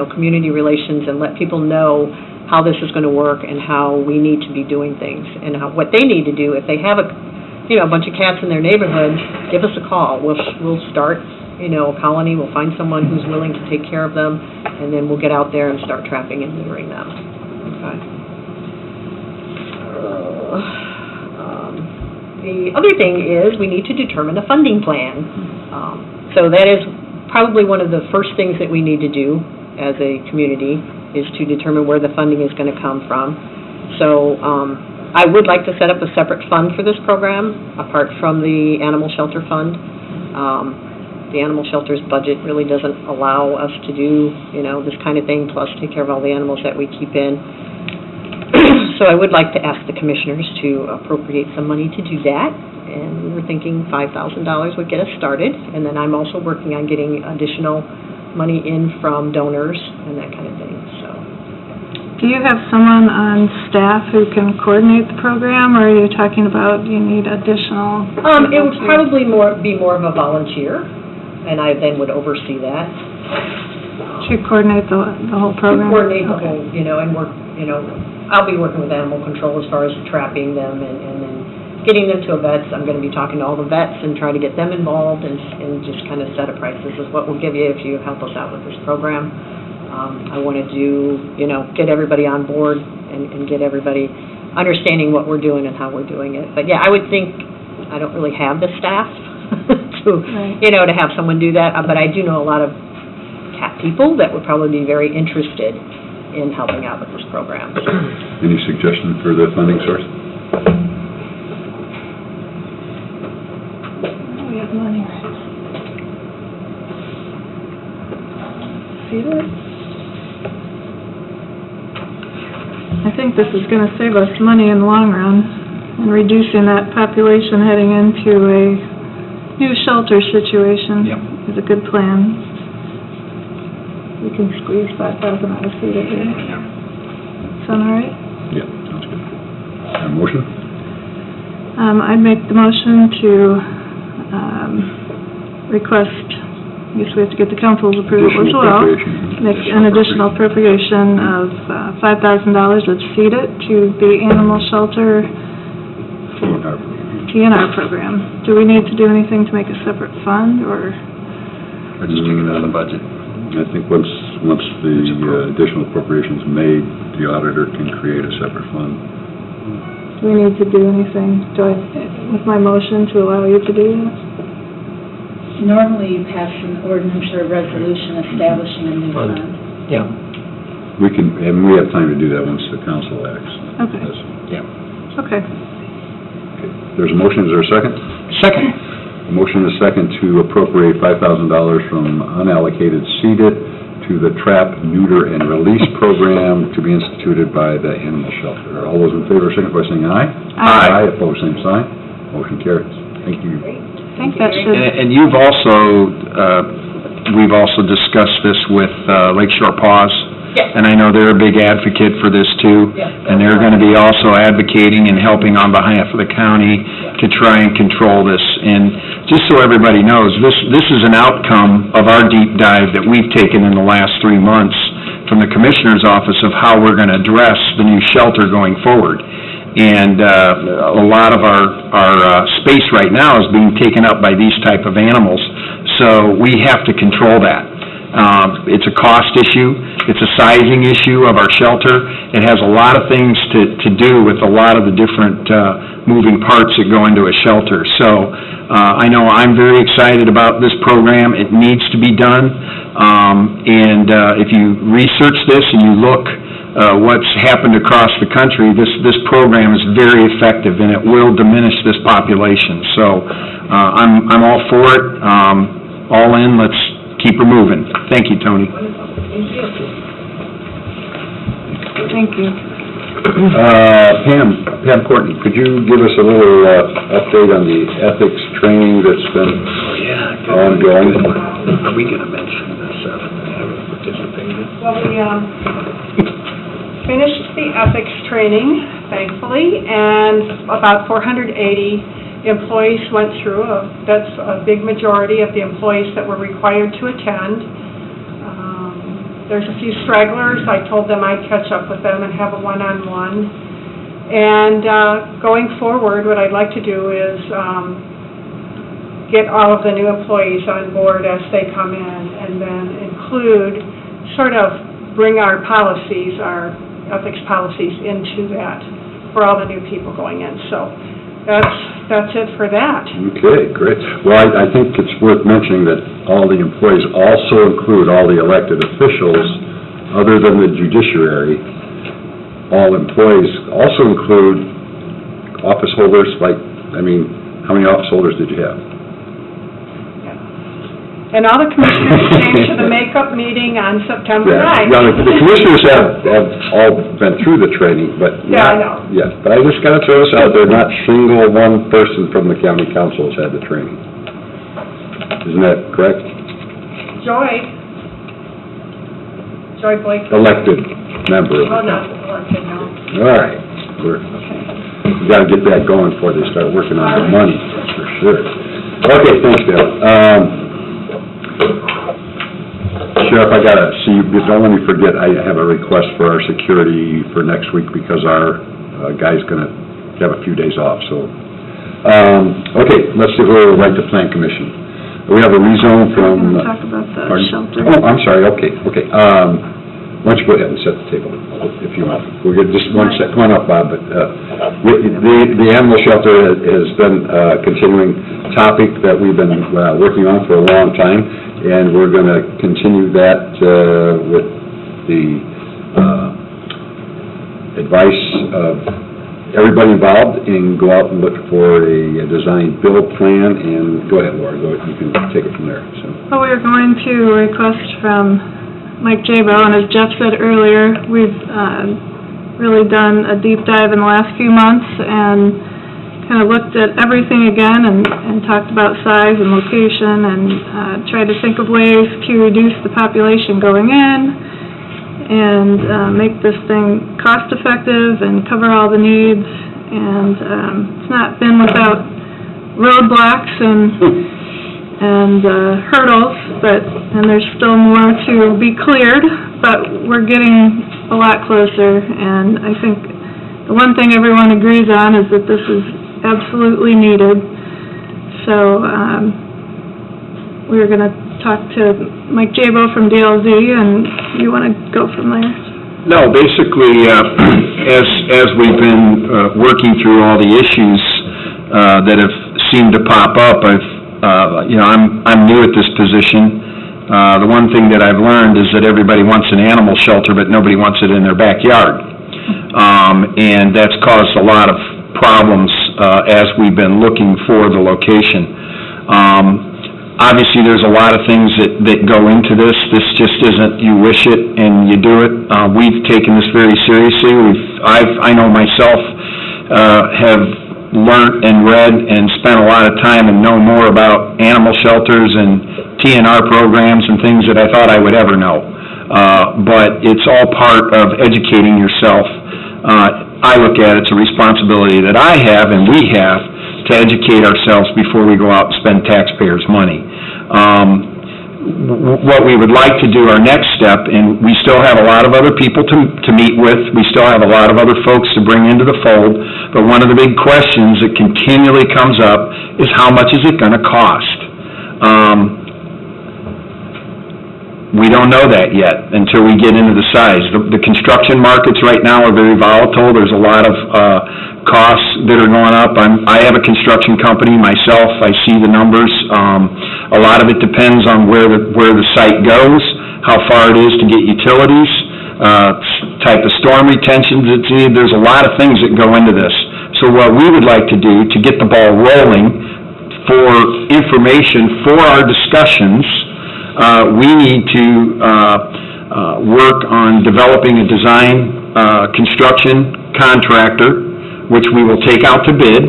community relations and let people know how this is going to work and how we need to be doing things and what they need to do. If they have a bunch of cats in their neighborhood, give us a call. We'll start, a colony. We'll find someone who's willing to take care of them, and then we'll get out there and start trapping and neutering them. Okay. The other thing is we need to determine a funding plan. So that is probably one of the first things that we need to do as a community, is to determine where the funding is going to come from. So I would like to set up a separate fund for this program, apart from the animal shelter fund. The animal shelter's budget really doesn't allow us to do, this kind of thing, plus take care of all the animals that we keep in. So I would like to ask the commissioners to appropriate some money to do that, and we were thinking $5,000 would get us started, and then I'm also working on getting additional money in from donors and that kind of thing, so. Do you have someone on staff who can coordinate the program, or are you talking about you need additional? It would probably be more of a volunteer, and I then would oversee that. To coordinate the whole program? To coordinate the whole, and work, I'll be working with animal control as far as trapping them and then getting them to a vet. I'm going to be talking to all the vets and trying to get them involved and just kind of set a price. This is what we'll give you if you help us out with this program. I want to do, get everybody on board and get everybody understanding what we're doing and how we're doing it. But yeah, I would think, I don't really have the staff to have someone do that, but I do know a lot of cat people that would probably be very interested in helping out with this program. Any suggestion for the funding source? We have money. seat it? I think this is gonna save us money in the long run, and reducing that population heading into a new shelter situation is a good plan. We can squeeze 5,000 out of seat it here. Sound all right? Yeah, sounds good. Motion? I'd make the motion to, request, I guess we have to get the council's approval as Additional well. appropriation. Make an additional appropriation of $5,000 of seat it to the animal shelter TNR program. Do we need to do anything to make a separate fund, or? Or just take it out of the budget? I think once the additional appropriation's made, the auditor can create a separate fund. Do we need to do anything, with my motion, to allow you to do that? Normally, you pass an ordinance or a resolution establishing a new fund. Yeah. We can, and we have time to do that once the council acts. Okay. Yeah. Okay. There's a motion, is there a second? Second. A motion is second to appropriate $5,000 from unallocated seeded to the trap, neuter, and release program to be instituted by the animal shelter. All those in favor, signify by saying aye. Aye. Opposed, same sign. Motion carries. Thank you. I think that should, And you've also, we've also discussed this with Lakeshore Paws. Yes. And I know they're a big advocate for this too. Yes. And they're gonna be also advocating and helping on behalf of the county to try and control this. And just so everybody knows, this is an outcome of our deep dive that we've taken in the last 3 months from the Commissioner's Office of how we're gonna address the new shelter going forward. And a lot of our space right now is being taken up by these type of animals, so we have to control that. It's a cost issue, it's a sizing issue of our shelter. It has a lot of things to do with a lot of the different moving parts that go into a shelter. So I know I'm very excited about this program. It needs to be done. And if you research this and you look what's happened across the country, this program is very effective, and it will diminish this population. So I'm all for it, all in. Let's keep her moving. Thank you, Tony. thank you. Pam Courtney, could you give us a little update on the ethics training that's been ongoing? Are we gonna mention this, having participated? Well, we finished the ethics training, thankfully, and about 480 employees went through. That's a big majority of the employees that were required to attend. There's a few stragglers. I told them I'd catch up with them and have a one-on-one. And going forward, what I'd like to do is get all of the new employees on board as they come in, and then include, sort of bring our policies, our ethics policies into that for all the new people going in. So that's it for that. Okay, great. Well, I think it's worth mentioning that all the employees also include all the elected officials, other than the judiciary. All employees also include office holders, how many office holders did you have? And all the commissioners came to the makeup meeting on September 9th. Yeah, the commissioners have all been through the training, but Yeah, I know. yeah, but I just gotta throw this out there, not single one person from the county council has had the training. Isn't that correct? Joy Blake. Elected member of Oh, the no, council. elected, no. All right, we gotta get that going before they start working on their money, that's for sure. Okay, thanks, Dale. Sheriff, I gotta see, don't let me forget, I have a request for our security for next week because our guy's gonna have a few days off, so. Okay, let's do a right to plan commission. We have a rezone from... We're gonna talk about the pardon? shelter. Oh, I'm sorry, okay. Why don't you go ahead and set the table, if you want. We're gonna, just one sec, come on up, Bob, but, the animal shelter has been a continuing topic that we've been working on for a long time, and we're gonna continue that with the advice of everybody involved, and go out and look for a design build plan, and go ahead, Laura, you can take it from there, so. Well, we're going to request from Mike Jabo, and as Jeff said earlier, we've really done a deep dive in the last few months and kind of looked at everything again and talked about size and location and tried to think of ways to reduce the population going in and make this thing cost-effective and cover all the needs. And it's not been without roadblocks and hurdles, and there's still more to be cleared, but we're getting a lot closer, and I think the one thing everyone agrees on is that this is absolutely needed. So we're going to talk to Mike Jabo from DLZ, and you want to go from there? No, basically, as we've been working through all the issues that have seemed to pop up, I'm new at this position. The one thing that I've learned is that everybody wants an animal shelter, but nobody wants it in their backyard. And that's caused a lot of problems as we've been looking for the location. Obviously, there's a lot of things that go into this. This just isn't you wish it and you do it. We've taken this very seriously. I know myself have learned and read and spent a lot of time and know more about animal shelters and TNR programs and things that I thought I would ever know. But it's all part of educating yourself. I look at it's a responsibility that I have and we have to educate ourselves before we go out and spend taxpayers' money. What we would like to do, our next step, and we still have a lot of other people to meet with, we still have a lot of other folks to bring into the fold, but one of the big questions that continually comes up is how much is it going to cost? We don't know that yet until we get into the size. The construction markets right now are very volatile. There's a lot of costs that are going up. I have a construction company myself. I see the numbers. A lot of it depends on where the site goes, how far it is to get utilities, type of storm retention that's needed. There's a lot of things that go into this. So what we would like to do to get the ball rolling for information for our discussions, we need to work on developing a design construction contractor, which we will take out to bid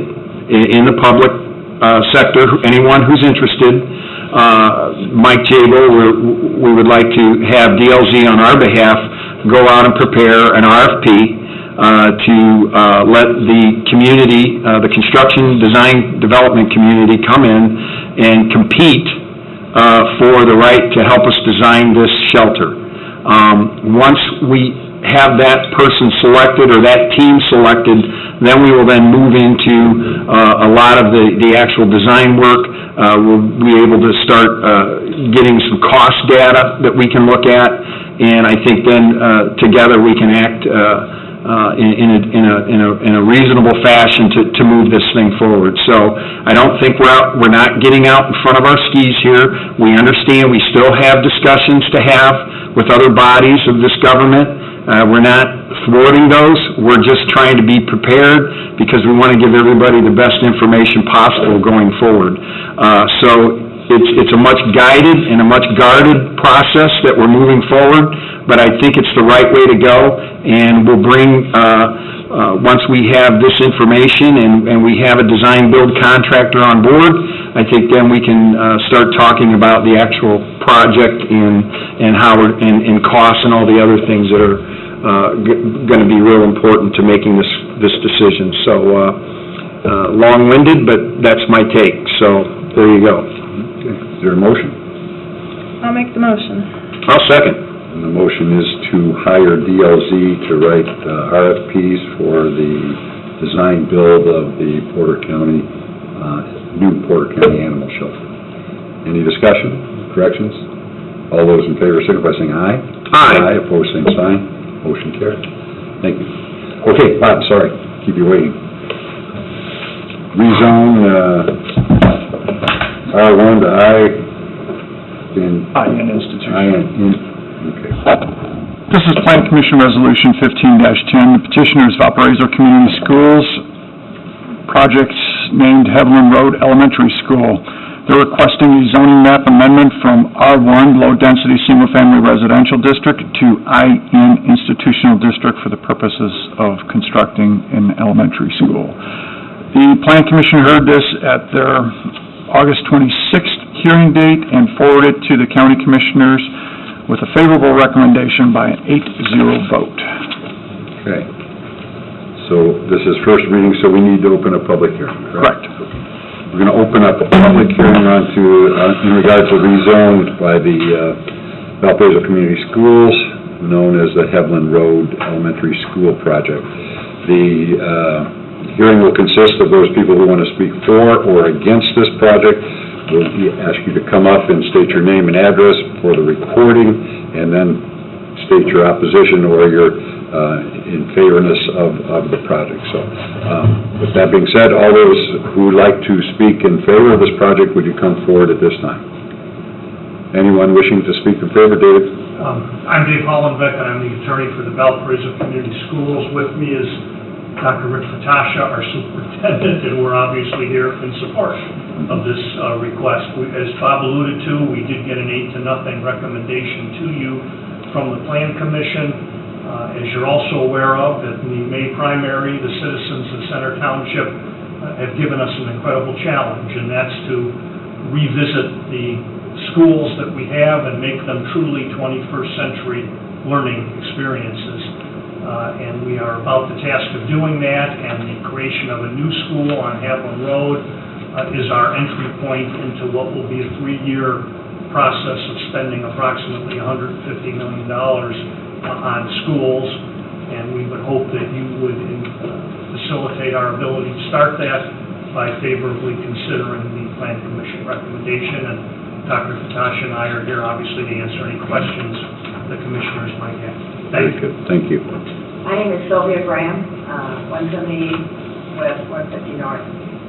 in the public sector, anyone who's interested. Mike Jabo, we would like to have DLZ on our behalf go out and prepare an RFP to let the community, the construction design development community come in and compete for the right to help us design this shelter. Once we have that person selected or that team selected, then we will then move into a lot of the actual design work. We'll be able to start getting some cost data that we can look at, and I think then together we can act in a reasonable fashion to move this thing forward. So I don't think we're not getting out in front of our skis here. We understand we still have discussions to have with other bodies of this government. We're not thwarting those. We're just trying to be prepared because we want to give everybody the best information possible going forward. So it's a much guided and a much guarded process that we're moving forward, but I think it's the right way to go, and we'll bring, once we have this information and we have a design-build contractor on board, I think then we can start talking about the actual project and how and costs and all the other things that are going to be real important to making this decision. So long-winded, but that's my take. So there you go. Okay. Is there a motion? I'll make the motion. I'll second. And the motion is to hire DLZ to write RFPs for the design build of the Porter County, new Porter County Animal Shelter. Any discussion, corrections? All those in favor signify by saying aye. Aye. Aye, opposed, same sign. Motion carried. Thank you. Okay, Bob, sorry, keep you waiting. Rezone, R1 to IN Institution. Okay. This is Plan Commission Resolution 15-10. The petitioners of Valparaiso Community Schools, projects named Heavenland Road Elementary School. They're requesting a zoning map amendment from R1, low-density, single-family residential district, to IN institutional district for the purposes of constructing an elementary school. The Plan Commission heard this at their August 26th hearing date and forwarded to the county commissioners with a favorable recommendation by an 8-0 vote. Okay. So this is first reading, so we need to open a public hearing, correct? We're going to open up a public hearing in regards to rezoned by the Valparaiso Community Schools, known as the Heveland Road Elementary School Project. The hearing will consist of those people who want to speak for or against this project. We'll ask you to come up and state your name and address for the recording, and then state your opposition or your in favorness of the project. So, with that being said, all those who would like to speak in favor of this project, would you come forward at this time? Anyone wishing to speak in favor? David? I'm Dave Hollenbeck, and I'm the attorney for the Valparaiso Community Schools. With me is Dr. Rick Fatasha, our superintendent, and we're obviously here in support of this request. As Bob alluded to, we did get an 8-0 recommendation to you from the Plan Commission. As you're also aware of, that in the May primary, the citizens of Center Township have given us an incredible challenge, and that's to revisit the schools that we have and make them truly 21st century learning experiences. And we are about the task of doing that, and the creation of a new school on Haviland Road is our entry point into what will be a 3-year process of spending approximately $150 million on schools, and we would hope that you would facilitate our ability to start that by favorably considering the Plan Commission recommendation. And Dr. Fatasha and I are here obviously to answer any questions the commissioners might have. Thank you. Thank you. My name is Sylvia Graham, 178 West, 150 North.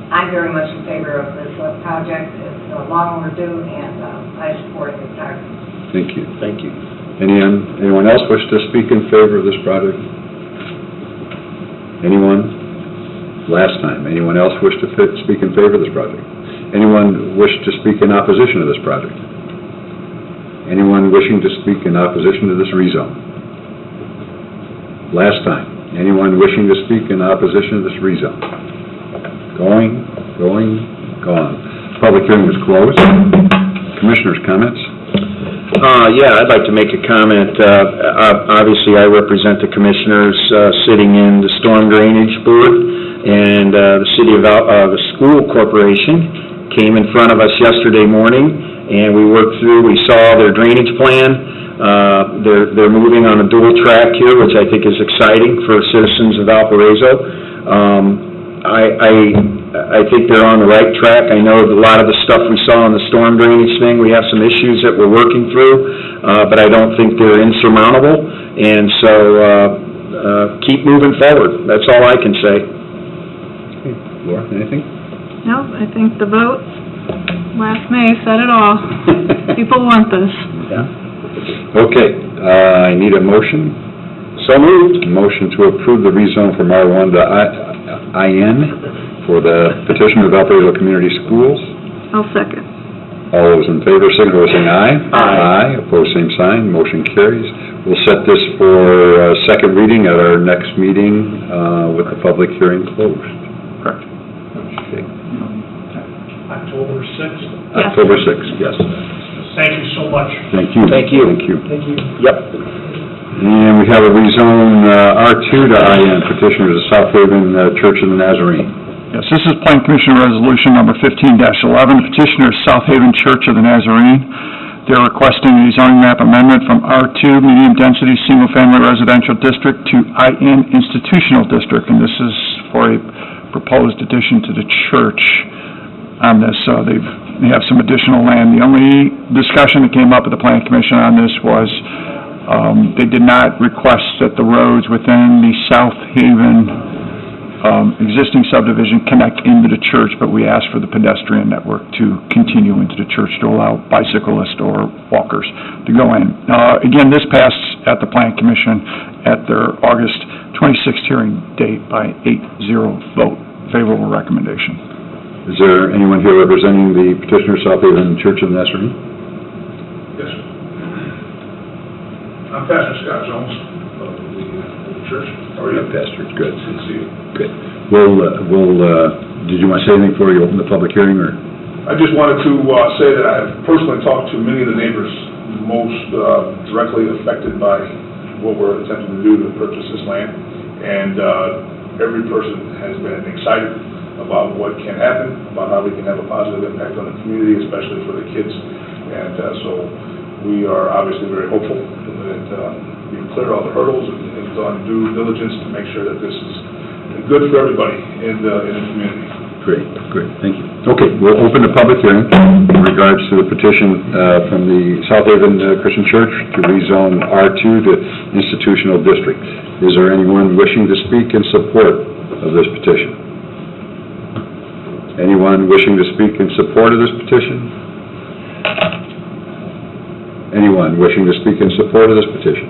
I'm very much in favor of this project. It's long overdue, and I support it entirely. Thank you. Thank you. Anyone else wish to speak in favor of this project? Anyone? Last time. Anyone else wish to speak in favor of this project? Anyone wish to speak in opposition to this project? Anyone wishing to speak in opposition to this rezone? Last time. Anyone wishing to speak in opposition to this rezone? Going, gone. Public hearing is closed. Commissioners' comments? Yeah, I'd like to make a comment. Obviously, I represent the commissioners sitting in the Storm Drainage Board, and the school corporation came in front of us yesterday morning, and we worked through, we saw their drainage plan. They're moving on a dual track here, which I think is exciting for citizens of Valparaiso. I think they're on the right track. I know a lot of the stuff we saw on the storm drainage thing, we have some issues that we're working through, but I don't think they're insurmountable. And so keep moving forward. That's all I can say. Okay. Laura, anything? No, I think the vote last May said it all. People want this. Yeah. Okay. I need a motion. So moved. Motion to approve the rezone from R1 to IN for the petition of Valparaiso Community Schools. I'll second. All those in favor, signify by saying aye. Aye. Opposed, same sign. Motion carries. We'll set this for second reading at our next meeting with the public hearing closed. Correct. Okay. October 6th? Yes. October 6th, yes. Thank you so much. Thank you. Thank you. Thank you. Thank you. Yep. And we have a rezone R2 to IN, petitioners of South Haven Church of the Nazarene. Yes, this is Plan Commission Resolution Number 15-11, petitioner South Haven Church of the Nazarene. They're requesting a zoning map amendment from R2, medium-density, single-family residential district, to IN institutional district, and this is for a proposed addition to the church on this. They have some additional land. The only discussion that came up at the Plan Commission on this was they did not request that the roads within the South Haven existing subdivision connect into the church, but we asked for the pedestrian network to continue into the church to allow bicyclists or walkers to go in. Again, this passed at the Plan Commission at their August 26th hearing date by 8-0 vote, favorable recommendation. Is there anyone here representing the petitioner, South Haven Church of the Nazarene? Yes, sir. I'm Pastor Scott Jones of the church. How are you, Pastor? Good. Good to see you. Good. Did you want to say anything before you open the public hearing, or? I just wanted to say that I have personally talked to many of the neighbors most directly affected by what we're attempting to do to purchase this land, and every person has been excited about what can happen, about how we can have a positive impact on the community, especially for the kids. And so we are obviously very hopeful that we've cleared all the hurdles and done due diligence to make sure that this is good for everybody in the community. Great, thank you. Okay, we'll open the public hearing in regards to the petition from the South Haven Christian Church to rezone R2 to institutional district. Is there anyone wishing to speak in support of this petition? Anyone wishing to speak in support of this petition? Anyone wishing to speak in support of this petition?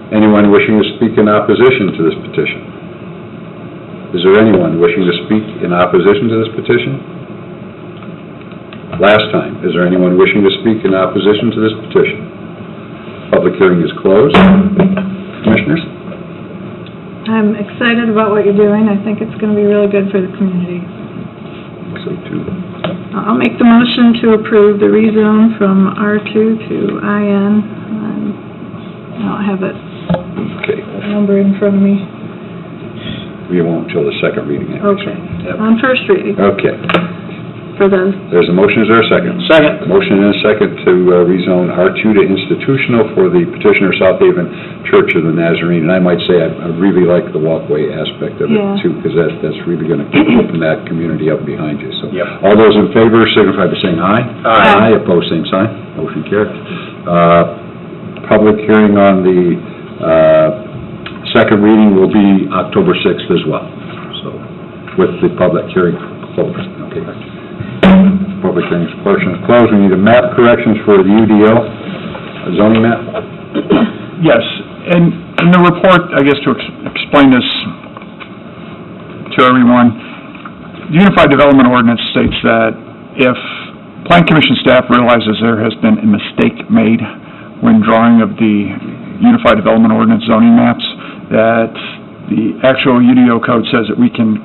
Anyone wishing to speak in opposition to this petition? Is there anyone wishing to speak in opposition to this petition? Last time, is there anyone wishing to speak in opposition to this petition? Public hearing is closed. Commissioners? I'm excited about what you're doing. I think it's going to be really good for the community. So too. I'll make the motion to approve the rezone from R2 to IN. I don't have it number in front of me. We won't until the second reading. Okay, on first reading. Okay. There's a motion, is there a second? Second. Motion and a second to rezone R2 to institutional for the petitioner South Haven Church of the Nazarene. And I might say I really like the walkway aspect of it too, because that's really going to open that community up behind you. So, all those in favor signify by saying aye. Aye. Opposed, same sign. Motion carried. Public hearing on the second reading will be October 6th as well. So, with the public hearing closed. Okay. Public hearing portion is closed. We need a map corrections for the UDO, a zoning map. Yes, and in the report, I guess to explain this to everyone, the Unified Development Ordinance states that if Plan Commission staff realizes there has been a mistake made when drawing of the Unified Development Ordinance zoning maps, that the actual UDO code says that we can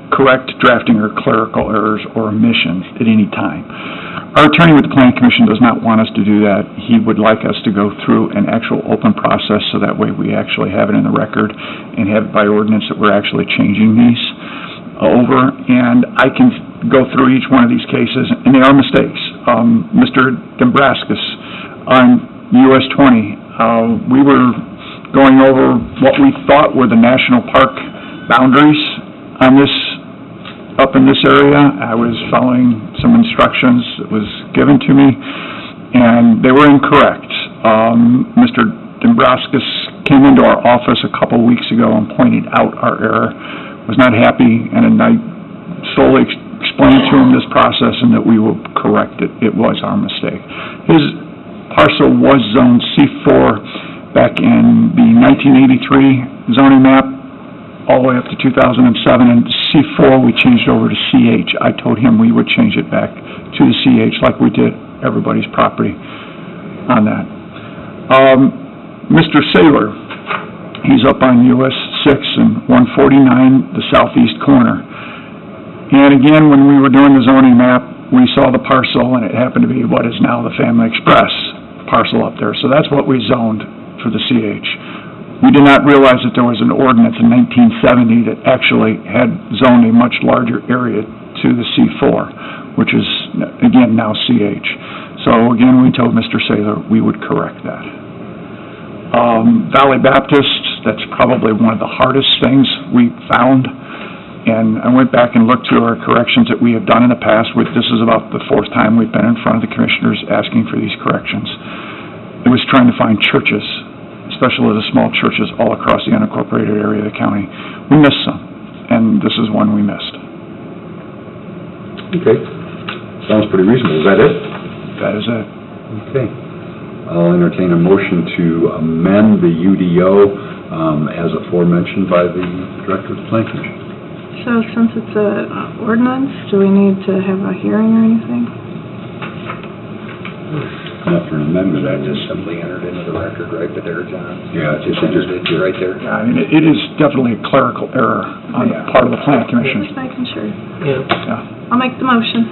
correct drafting or clerical errors or omissions at any time. Our attorney with the Planning Commission does not want us to do that. He would like us to go through an actual open process, so that way we actually have it in the record and have it by ordinance that we're actually changing these over. And I can go through each one of these cases, and they are mistakes. Mr. Dombrowskis on US 20, we were going over what we thought were the national park boundaries on this, up in this area. I was following some instructions that was given to me, and they were incorrect. Mr. Dombrowskis came into our office a couple weeks ago and pointed out our error, was not happy, and I slowly explained to him this process and that we will correct it. It was our mistake. His parcel was zoned C4 back in the 1983 zoning map, all the way up to 2007, and C4 we changed over to CH. I told him we would change it back to the CH like we did everybody's property on that. Mr. Saylor, he's up on US 6 and 149, the southeast corner. And again, when we were doing the zoning map, we saw the parcel, and it happened to be what is now the Family Express parcel up there. So that's what we zoned for the CH. We did not realize that there was an ordinance in 1970 that actually had zoned a much larger area to the C4, which is, again, now CH. So, again, we told Mr. Saylor we would correct that. Valley Baptist, that's probably one of the hardest things we found. And I went back and looked through our corrections that we have done in the past. This is about the fourth time we've been in front of the commissioners asking for these corrections. It was trying to find churches, especially the small churches all across the unincorporated area of the county. We missed some, and this is one we missed. Okay. Sounds pretty reasonable. Is that it? That is it. Okay. I'll entertain a motion to amend the UDO as aforementioned by the Director of the Planning Commission. So since it's a ordinance, do we need to have a hearing or anything? Not for an amendment, I just, Simply entered into the record, right, but there, John? yeah, it's just, You're right there. Yeah, I mean, it is definitely a clerical error on the part of the planning commission. Just making sure. Yeah. I'll make the motion.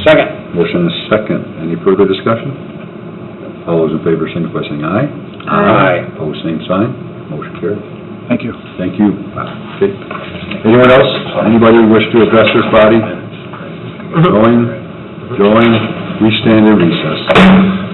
Second. motion is second. Any further discussion? All those in favor, signify by saying aye. Aye. Opposed, same sign. Motion carried. Thank you. Thank you. Okay. Anyone else? Anybody wish to address this body? Going, we stand in recess.